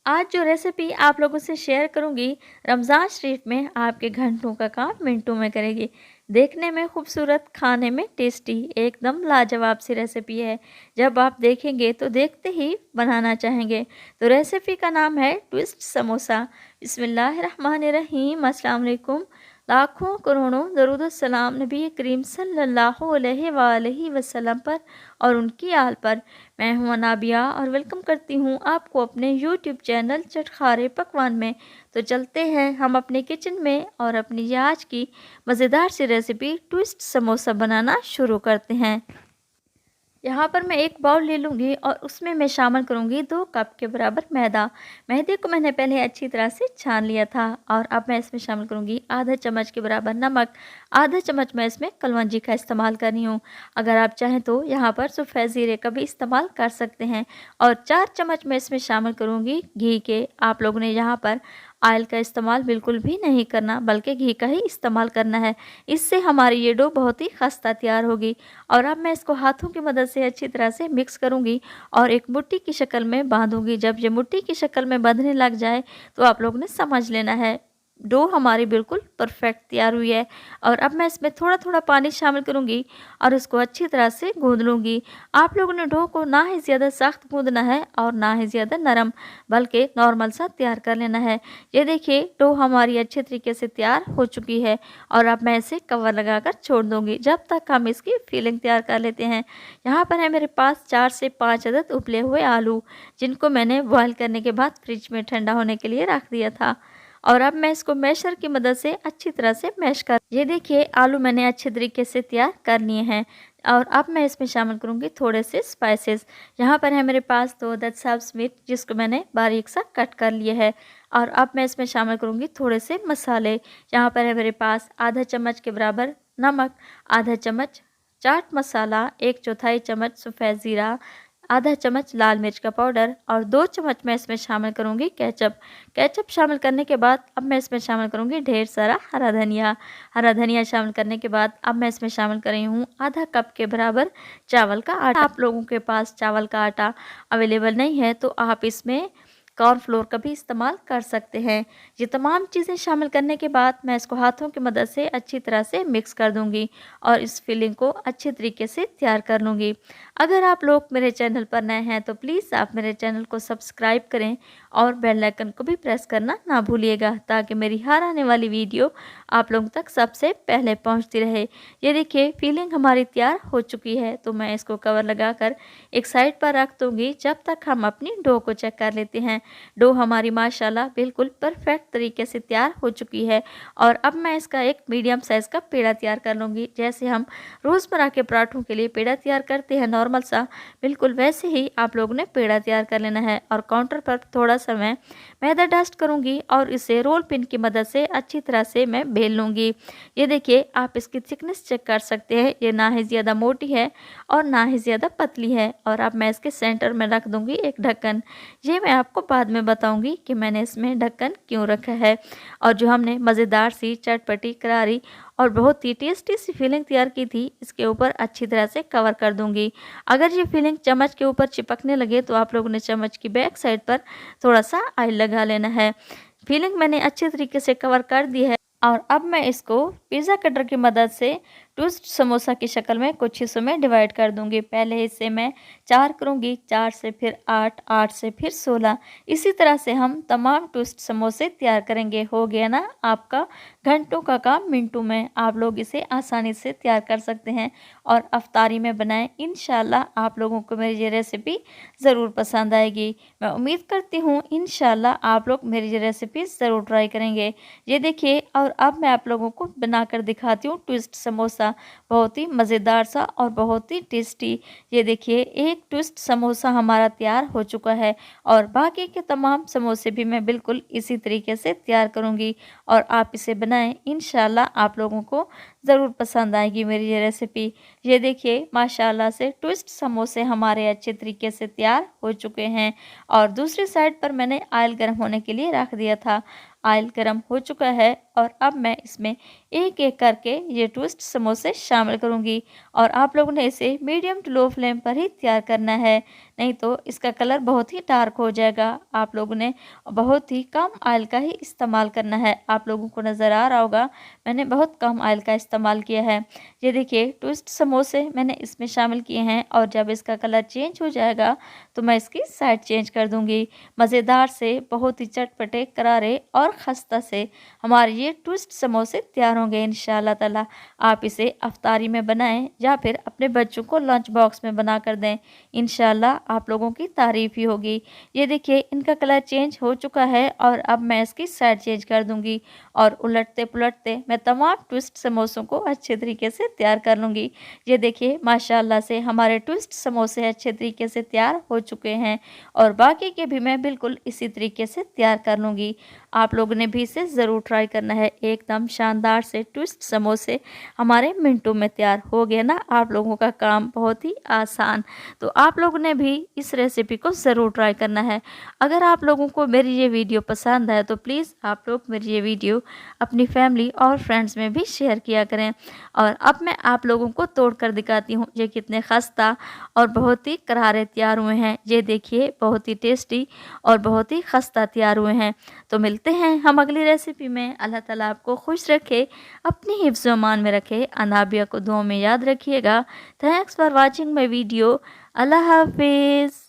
आज जो रेसिपी आप लोगों से शेयर करूंगी, रमज़ान शरीफ में आपके घंटों का काम मिनटों में करेगी। देखने में खूबसूरत, खाने में टेस्टी, एकदम लाजवाब सी रेसिपी है। जब आप देखेंगे तो देखते ही बनाना चाहेंगे। तो रेसिपी का नाम है ट्विस्ट समोसा। बिस्मिल्लाहिर्रहमानिर्रहीम। अस्सलाम वालेकुम। लाखों करोड़ों दरूद सलाम नबी करीम सल्लल्लाहु अलैहि वसल्लम पर और उनकी आल पर। मैं हूं अनाबिया और वेलकम करती हूं आपको अपने यूट्यूब चैनल चटखारे पकवान में। तो चलते हैं हम अपने किचन में और अपनी ये आज की मज़ेदार सी रेसिपी ट्विस्ट समोसा बनाना शुरू करते हैं। यहाँ पर मैं एक बाउल ले लूँगी और उसमें मैं शामिल करूँगी 2 कप के बराबर मैदा। मैदे को मैंने पहले अच्छी तरह से छान लिया था और अब मैं इसमें शामिल करूँगी आधा चम्मच के बराबर नमक। आधा चम्मच मैं इसमें कलौंजी का इस्तेमाल कर रही हूँ। अगर आप चाहें तो यहाँ पर सफ़ेद ज़ीरे का भी इस्तेमाल कर सकते हैं। और 4 चम्मच मैं इसमें शामिल करूँगी घी के। आप लोगों ने यहाँ पर ऑयल का इस्तेमाल बिल्कुल भी नहीं करना, बल्कि घी का ही इस्तेमाल करना है। इससे हमारी ये डो बहुत ही खस्ता तैयार होगी। और अब मैं इसको हाथों की मदद से अच्छी तरह से मिक्स करूंगी और एक मुट्ठी की शक्ल में बांधूंगी। जब ये मुट्ठी की शक्ल में बंधने लग जाए तो आप लोगों ने समझ लेना है डो हमारी बिल्कुल परफेक्ट तैयार हुई है। और अब मैं इसमें थोड़ा थोड़ा पानी शामिल करूंगी और इसको अच्छी तरह से गूंद लूँगी। आप लोगों ने डो को ना ही ज़्यादा सख्त गूंदना है और ना ही ज़्यादा नरम, बल्कि नॉर्मल सा तैयार कर लेना है। ये देखिए डो हमारी अच्छे तरीके से तैयार हो चुकी है और अब मैं इसे कवर लगाकर छोड़ दूंगी जब तक हम इसकी फिलिंग तैयार कर लेते हैं। यहाँ पर है मेरे पास 4 से 5 अदद उबले हुए आलू, जिनको मैंने बॉयल करने के बाद फ्रिज में ठंडा होने के लिए रख दिया था। और अब मैं इसको मैशर की मदद से अच्छी तरह से मैश कर, ये देखिए आलू मैंने अच्छे तरीके से तैयार कर लिए हैं। और अब मैं इसमें शामिल करूंगी थोड़े से स्पाइसेस। यहाँ पर है मेरे पास 2 अदद सब्ज़ मिर्च, जिसको मैंने बारीक सा कट कर लिया है। और अब मैं इसमें शामिल करूंगी थोड़े से मसाले। यहाँ पर है मेरे पास आधा चम्मच के बराबर नमक, आधा चम्मच चाट मसाला, 1/4 चम्मच सफ़ेद ज़ीरा, आधा चम्मच लाल मिर्च का पाउडर और 2 चम्मच मैं इसमें शामिल करूंगी केचप। केचप शामिल करने के बाद अब मैं इसमें शामिल करूंगी ढेर सारा हरा धनिया। हरा धनिया शामिल करने के बाद अब मैं इसमें शामिल कर रही हूँ आधा कप के बराबर चावल का आटा। आप लोगों के पास चावल का आटा अवेलेबल नहीं है तो आप इसमें कॉर्नफ्लोर का भी इस्तेमाल कर सकते हैं। ये तमाम चीज़ें शामिल करने के बाद मैं इसको हाथों की मदद से अच्छी तरह से मिक्स कर दूंगी और इस फिलिंग को अच्छे तरीके से तैयार कर लूँगी। अगर आप लोग मेरे चैनल पर नए हैं तो प्लीज़ आप मेरे चैनल को सब्सक्राइब करें और बेल आइकन को भी प्रेस करना ना भूलिएगा, ताकि मेरी हर आने वाली वीडियो आप लोगों तक सबसे पहले पहुंचती रहे। ये देखिए फिलिंग हमारी तैयार हो चुकी है, तो मैं इसको कवर लगाकर एक साइड पर रख दूंगी जब तक हम अपनी डो को चेक कर लेते हैं। डो हमारी माशाल्लाह बिल्कुल परफेक्ट तरीके से तैयार हो चुकी है। और अब मैं इसका एक मीडियम साइज़ का पेड़ा तैयार कर लूँगी। जैसे हम रोज़मर्रा के पराठों के लिए पेड़ा तैयार करते हैं नॉर्मल सा, बिल्कुल वैसे ही आप लोगों ने पेड़ा तैयार कर लेना है। और काउंटर पर थोड़ा सा मैं मैदा डस्ट करूँगी और इसे रोल पिन की मदद से अच्छी तरह से मैं बेल लूँगी। ये देखिए आप इसकी थिकनेस चेक कर सकते हैं, ये ना ही ज़्यादा मोटी है और ना ही ज़्यादा पतली है। और अब मैं इसके सेंटर में रख दूँगी एक ढक्कन। ये मैं आपको बाद में बताऊँगी कि मैंने इसमें ढक्कन क्यों रखा है। और जो हमने मज़ेदार सी चटपटी करारी और बहुत ही टेस्टी सी फिलिंग तैयार की थी, इसके ऊपर अच्छी तरह से कवर कर दूंगी। अगर ये फिलिंग चम्मच के ऊपर चिपकने लगे तो आप लोगों ने चम्मच की बैक साइड पर थोड़ा सा ऑयल लगा लेना है। फिलिंग मैंने अच्छे तरीके से कवर कर दी है और अब मैं इसको पिज़्ज़ा कटर की मदद से ट्विस्ट समोसा की शक्ल में कुछ हिस्सों में डिवाइड कर दूंगी। पहले हिस्से में 4 करूंगी, 4 से फिर 8, 8 से फिर 16। इसी तरह से हम तमाम ट्विस्ट समोसे तैयार करेंगे। हो गया ना आपका घंटों का काम मिनटों में। आप लोग इसे आसानी से तैयार कर सकते हैं और अफ्तारी में बनाएं। इंशाल्लाह आप लोगों को मेरी ये रेसिपी ज़रूर पसंद आएगी। मैं उम्मीद करती हूँ इंशाल्लाह आप लोग मेरी ये रेसिपी ज़रूर ट्राई करेंगे। ये देखिए और अब मैं आप लोगों को बनाकर दिखाती हूँ ट्विस्ट समोसा, बहुत ही मज़ेदार सा और बहुत ही टेस्टी। ये देखिए एक ट्विस्ट समोसा हमारा तैयार हो चुका है और बाकी के तमाम समोसे भी मैं बिल्कुल इसी तरीके से तैयार करूँगी और आप इसे बनाएं। इंशाल्लाह आप लोगों को ज़रूर पसंद आएगी मेरी ये रेसिपी। ये देखिए माशाल्लाह से ट्विस्ट समोसे हमारे अच्छे तरीके से तैयार हो चुके हैं। और दूसरी साइड पर मैंने ऑयल गर्म होने के लिए रख दिया था। ऑयल गर्म हो चुका है और अब मैं इसमें एक एक करके ये ट्विस्ट समोसे शामिल करूंगी और आप लोगों ने इसे मीडियम टू लो फ्लेम पर ही तैयार करना है। नहीं तो इसका कलर बहुत ही डार्क हो जाएगा। आप लोगों ने बहुत ही कम ऑयल का ही इस्तेमाल करना है। आप लोगों को नज़र आ रहा होगा मैंने बहुत कम ऑयल का इस्तेमाल किया है। ये देखिए ट्विस्ट समोसे मैंने इसमें शामिल किए हैं और जब इसका कलर चेंज हो जाएगा तो मैं इसकी साइड चेंज कर दूंगी। मज़ेदार से बहुत ही चटपटे करारे और खस्ता से हमारे ये ट्विस्ट समोसे तैयार होंगे इंशाल्लाह ताला। आप इसे अफ्तारी में बनाएं या फिर अपने बच्चों को लंच बॉक्स में बना कर दें। इंशाल्लाह आप लोगों की तारीफ़ ही होगी। ये देखिए इनका कलर चेंज हो चुका है और अब मैं इसकी साइड चेंज कर दूंगी और उलटते पुलटते मैं तमाम ट्विस्ट समोसों को अच्छे तरीके से तैयार कर लूँगी। ये देखिए माशाल्लाह से हमारे ट्विस्ट समोसे अच्छे तरीके से तैयार हो चुके हैं और बाकी के भी मैं बिल्कुल इसी तरीके से तैयार कर लूँगी। आप लोगों ने भी इसे ज़रूर ट्राई करना है। एकदम शानदार से ट्विस्ट समोसे हमारे मिनटों में तैयार हो गए ना। आप लोगों का काम बहुत ही आसान। तो आप लोगों ने भी इस रेसिपी को ज़रूर ट्राई करना है। अगर आप लोगों को मेरी ये वीडियो पसंद आए तो प्लीज़ आप लोग मेरी ये वीडियो अपनी फैमिली और फ्रेंड्स में भी शेयर किया करें। और अब मैं आप लोगों को तोड़ कर दिखाती हूँ ये कितने खस्ता और बहुत ही करारे तैयार हुए हैं। ये देखिए बहुत ही टेस्टी और बहुत ही खस्ता तैयार हुए हैं। तो मिलते हैं हम अगली रेसिपी में। अल्लाह ताला आपको खुश रखे, अपनी हिफ्ज़ अमान में रखे। अनाबिया को दुआ में याद रखिएगा। Thanks for watching my video. अल्लाह हाफिज़।